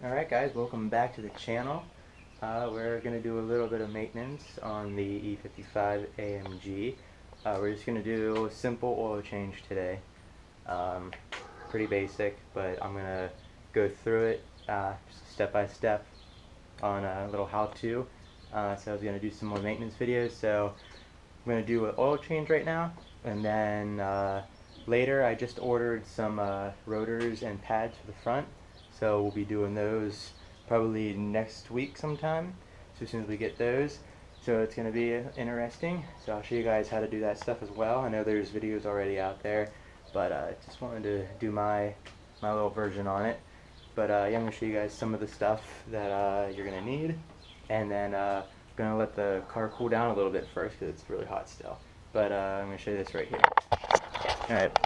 Alright guys, welcome back to the channel. We're going to do a little bit of maintenance on the E55 AMG. We're just going to do a simple oil change today. Pretty basic, but I'm going to go through it step by step on a little how-to. So I was going to do some more maintenance videos, so I'm going to do an oil change right now, and then later I just ordered some rotors and pads for the front. So we'll be doing those probably next week sometime, so as soon as we get those. So it's going to be interesting. So I'll show you guys how to do that stuff as well. I know there's videos already out there, but just wanted to do my little version on it. But yeah, I'm going to show you guys some of the stuff that you're going to need. And then I'm going to let the car cool down a little bit first because it's really hot still. But I'm going to show you this right here. Alright,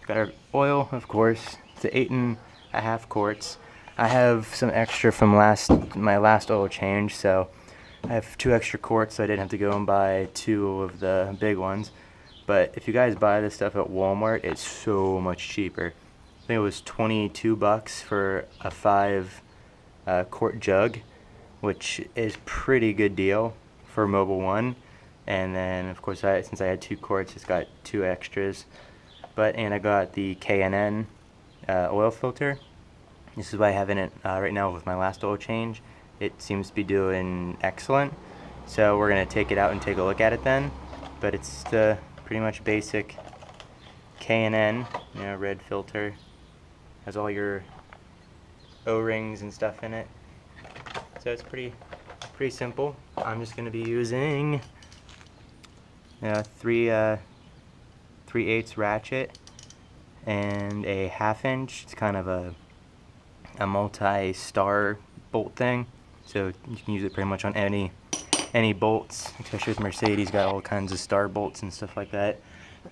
got our oil, of course. It's an 8.5 quarts. I have some extra from my last oil change, so I have 2 extra quarts, so I didn't have to go and buy 2 of the big ones. But if you guys buy this stuff at Walmart, it's so much cheaper. I think it was 22 bucks for a 5 quart jug, which is pretty good deal for Mobile One. And then of course, since I had 2 quarts, it's got 2 extras. And I got the K&N oil filter. This is what I have in it right now with my last oil change. It seems to be doing excellent. So we're going to take it out and take a look at it then. But it's the pretty much basic K&N, red filter. Has all your O-rings and stuff in it. So it's pretty simple. I'm just going to be using 3/8 ratchet and a 1/2 inch. It's kind of a multi-star bolt thing, so you can use it pretty much on any bolts, especially with Mercedes. Got all kinds of star bolts and stuff like that.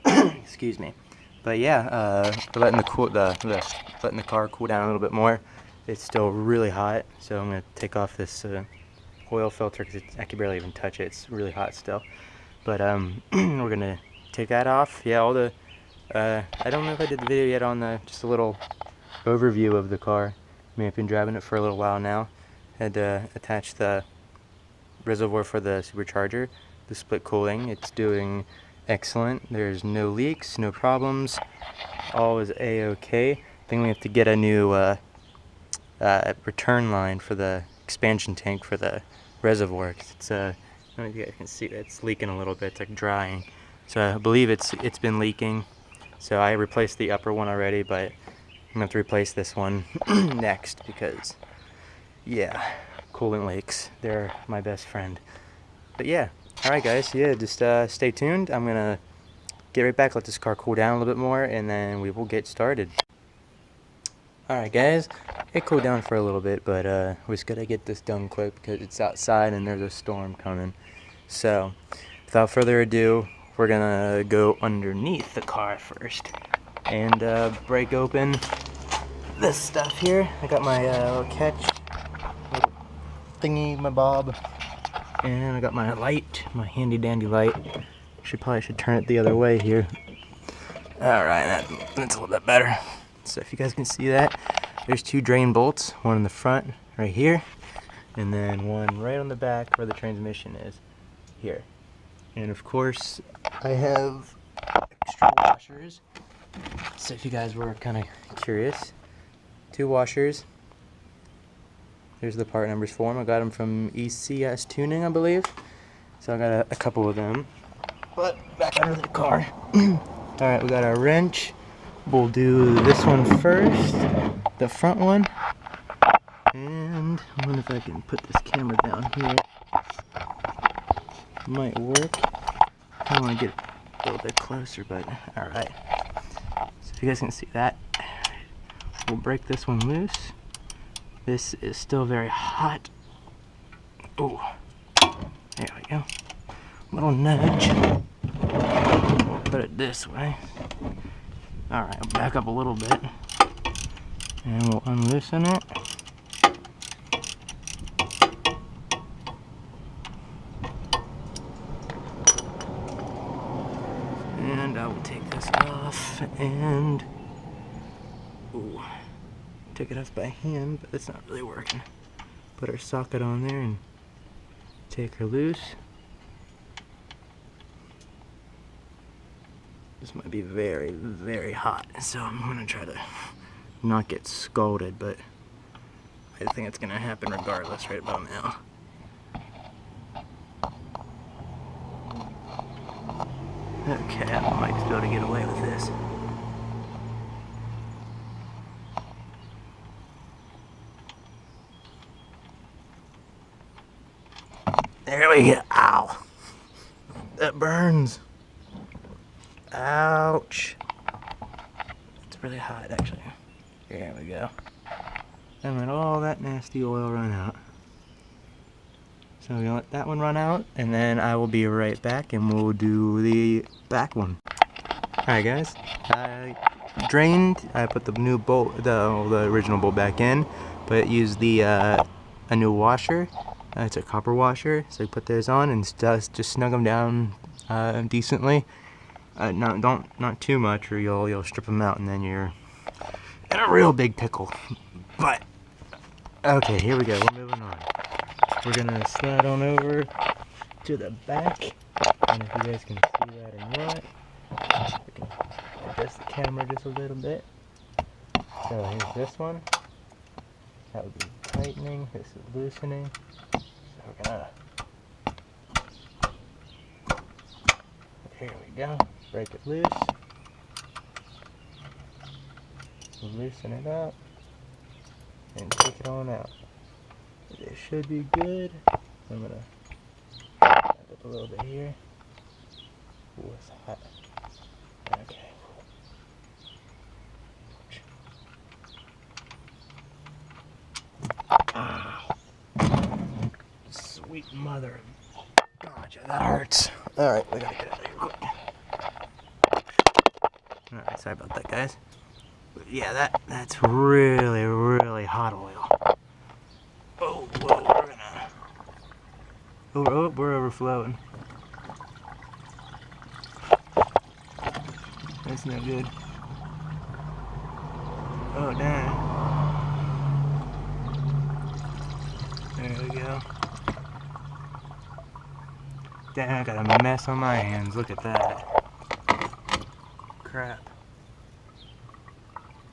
Excuse me. But yeah, letting the car cool down a little bit more. It's still really hot, so I'm gonna take off this oil filter because I can barely even touch it. It's really hot still. But we're gonna take that off. Yeah, all the I don't know if I did the video yet on just a little overview of the car. I mean, I've been driving it for a little while now. Had attached the reservoir for the supercharger, the split cooling. It's doing excellent. There's no leaks, no problems. All is a-okay. I think we have to get a new return line for the expansion tank for the reservoir. It's I don't know if you guys can see it. It's leaking a little bit. It's like drying. So I believe it's been leaking. So I replaced the upper one already, but I'm gonna have to replace this one next because, yeah, coolant leaks, they're my best friend. But yeah, alright guys, yeah, just stay tuned. I'm gonna get right back, let this car cool down a little bit more, and then we will get started. Alright guys, it cooled down for a little bit, but we just gotta get this done quick because it's outside and there's a storm coming. So, without further ado, we're gonna go underneath the car first and break open this stuff here. I got my little catch, little thingy, my bob, and I got my light, my handy dandy light. Probably should turn it the other way here. Alright, that's a little bit better. So if you guys can see that, there's 2 drain bolts, one in the front right here, and then one right on the back where the transmission is here. And of course, I have extra washers. So if you guys were kind of curious, 2 washers. There's the part numbers for them. I got them from ECS Tuning, I believe. So I got a couple of them. But back under the car. Alright, we got our wrench. We'll do this one first, the front one. And I wonder if I can put this camera down here. Might work. I want to get a little bit closer, but alright. So if you guys can see that, we'll break this one loose. This is still very hot. Oh, there we go. Little nudge. We'll put it this way. Alright, I'll back up a little bit. And we'll unloosen it. And I will take this off and took it off by hand, but it's not really working. Put our socket on there and take her loose. This might be very, very hot, so I'm gonna try to not get scalded, but I think it's gonna happen regardless right about now. Okay, I might just be able to get away with this. There we go. Ow! That burns. Ouch. It's really hot, actually. There we go. And let all that nasty oil run out. So we're gonna let that one run out, and then I will be right back, and we'll do the back one. Alright guys, I drained, I put the new bolt, the original bolt back in, but used the a new washer. It's a copper washer, so you put those on and just snug them down decently. Not too much, or you'll strip them out, and then you're in a real big pickle. But okay, here we go. We're moving on. We're gonna slide on over to the back, and if you guys can see that or not, we can adjust the camera just a little bit. So here's this one. That would be tightening. This is loosening. So we're gonna. Here we go. Break it loose. Loosen it up. And take it on out. It should be good. I'm gonna back up a little bit here. Ooh, it's hot. Okay. Ah. Sweet mother. Gotcha, that hurts. Alright, we gotta get out of here quick. Alright, sorry about that, guys. But yeah, that's really, really hot oil. Oh, whoa, we're gonna... Oh, we're overflowing. That's no good. Oh, dang. There we go. Dang, I got a mess on my hands. Look at that. Crap.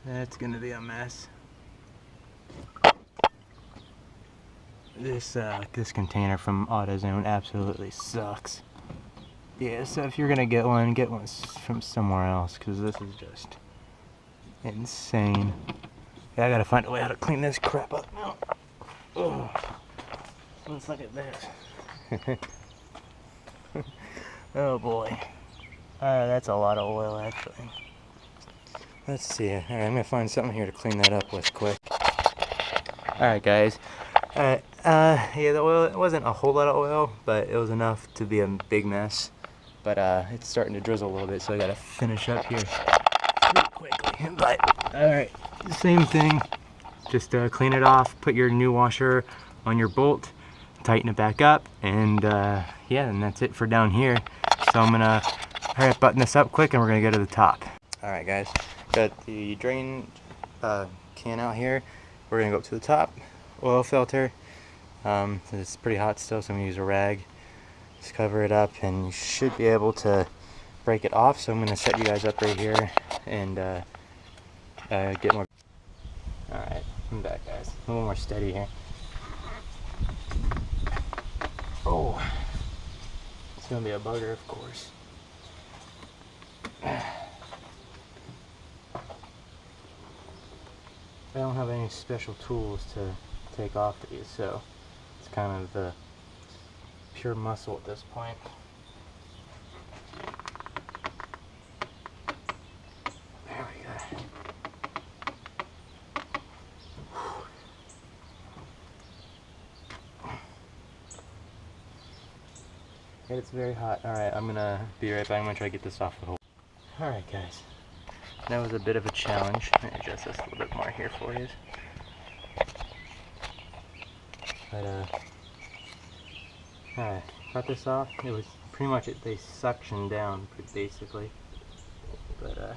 That's gonna be a mess. This container from AutoZone absolutely sucks. Yeah, so if you're gonna get one from somewhere else, because this is just insane. Yeah, I gotta find a way how to clean this crap up now. Oh, let's look at this. Oh boy. That's a lot of oil, actually. Let's see. Alright, I'm gonna find something here to clean that up with quick. Alright, guys. Yeah, the oil, it wasn't a whole lot of oil, but it was enough to be a big mess. But it's starting to drizzle a little bit, so I gotta finish up here pretty quickly. But alright, same thing. Just clean it off, put your new washer on your bolt, tighten it back up, and yeah, and that's it for down here. So I'm gonna hurry up, button this up quick, and we're gonna go to the top. Alright guys, got the drain can out here. We're gonna go up to the top, oil filter. It's pretty hot still, so I'm gonna use a rag. Just cover it up, and you should be able to break it off. So I'm gonna set you guys up right here and get more. Alright, I'm back, guys. A little more steady here. Oh, it's gonna be a bugger, of course. I don't have any special tools to take off these, so it's kind of the pure muscle at this point. There we go. It's very hot. Alright, I'm gonna be right back. I'm gonna try to get this off the hole. Alright guys, that was a bit of a challenge. Let me adjust this a little bit more here for you. But alright, cut this off. It was pretty much they suction down basically. But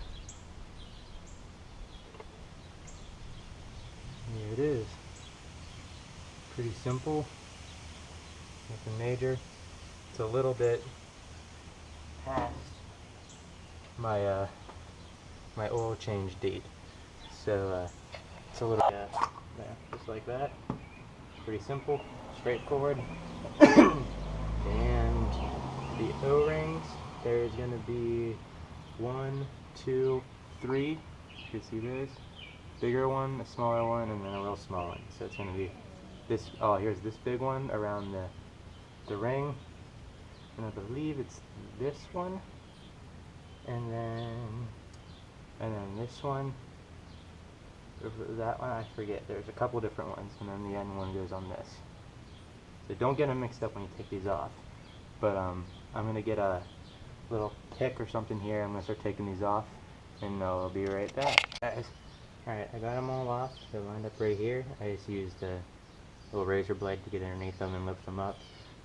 it is. Pretty simple, nothing major. It's a little bit past my my oil change date, so it's a little just like that. Pretty simple, straightforward. And the O-rings, there's going to be 1, 2, 3. You can see this bigger one, a smaller one, and then a real small one. So it's going to be this. Oh, here's this big one around the ring, and I believe it's this one, and then this one. That one I forget. There's a couple different ones, and then the end one goes on this. So don't get them mixed up when you take these off. But I'm gonna get a little pick or something here. I'm gonna start taking these off, and I'll be right back, guys. All right, I got them all off. They're lined up right here. I just used a little razor blade to get underneath them and lift them up.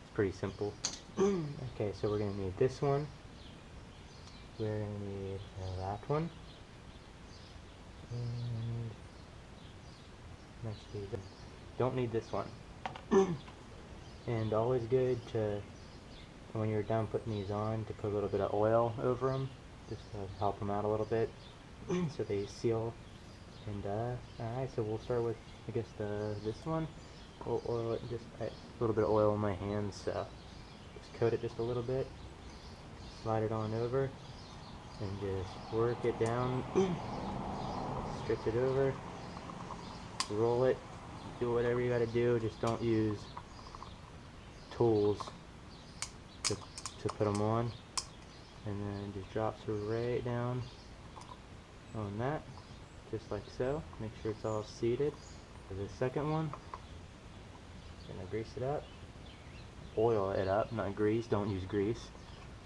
It's pretty simple. Okay, so we're gonna need this one. We're gonna need that one. And actually, don't need this one. And always good to, when you're done putting these on, to put a little bit of oil over them, just to help them out a little bit, so they seal. And alright, so we'll start with, I guess, this one. We'll oil it, just a little bit of oil on my hands, so just coat it just a little bit, slide it on over, and just work it down. Stretch it over, roll it, do whatever you gotta do, just don't use tools to put them on. And then just drops right down on that, just like so. Make sure it's all seated. For the second one, gonna grease it up, oil it up, not grease. Don't use grease,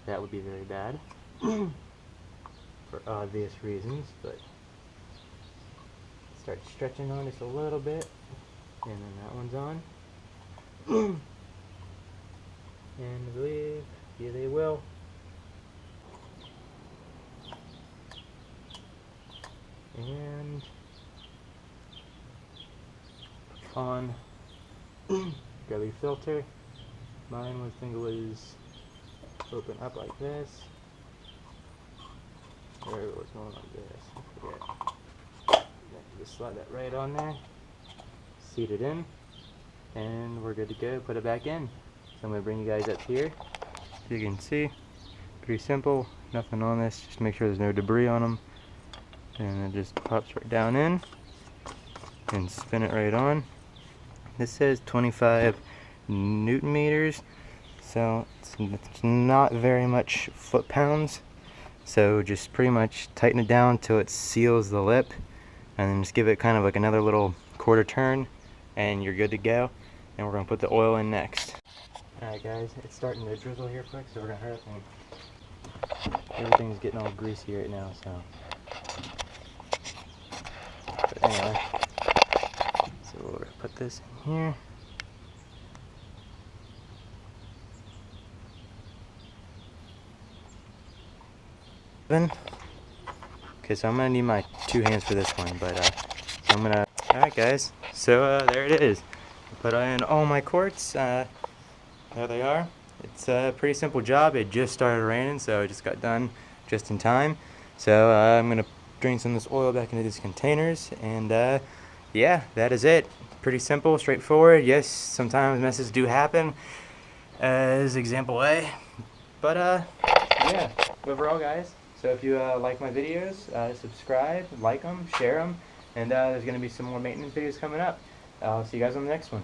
that would be very bad for obvious reasons, but start stretching on just a little bit, and then that one's on. And I believe, yeah, they will. And on Gully filter. Mine was, I think it was open up like this. Or it was going like this. I forget. Just slide that right on there. Seat it in. And we're good to go. Put it back in. So I'm going to bring you guys up here. So you can see. Pretty simple. Nothing on this. Just make sure there's no debris on them. And it just pops right down in. And spin it right on. This says 25 Newton meters. So it's not very much foot-pounds. So just pretty much tighten it down till it seals the lip. And then just give it kind of like another little quarter turn. And you're good to go. And we're going to put the oil in next. Alright guys, it's starting to drizzle here quick, so we're going to hurry up and everything's getting all greasy right now, so. But anyway, so we'll put this in here. Okay, so I'm going to need my 2 hands for this one, but so I'm going to, alright guys, so there it is. Put in all my quarts. There they are. It's a pretty simple job. It just started raining, so it just got done just in time. So I'm going to drain some of this oil back into these containers, and yeah, that is it. Pretty simple, straightforward. Yes, sometimes messes do happen, as example A. But yeah, overall guys, so if you like my videos, subscribe, like them, share them, and there's going to be some more maintenance videos coming up. I'll see you guys on the next one.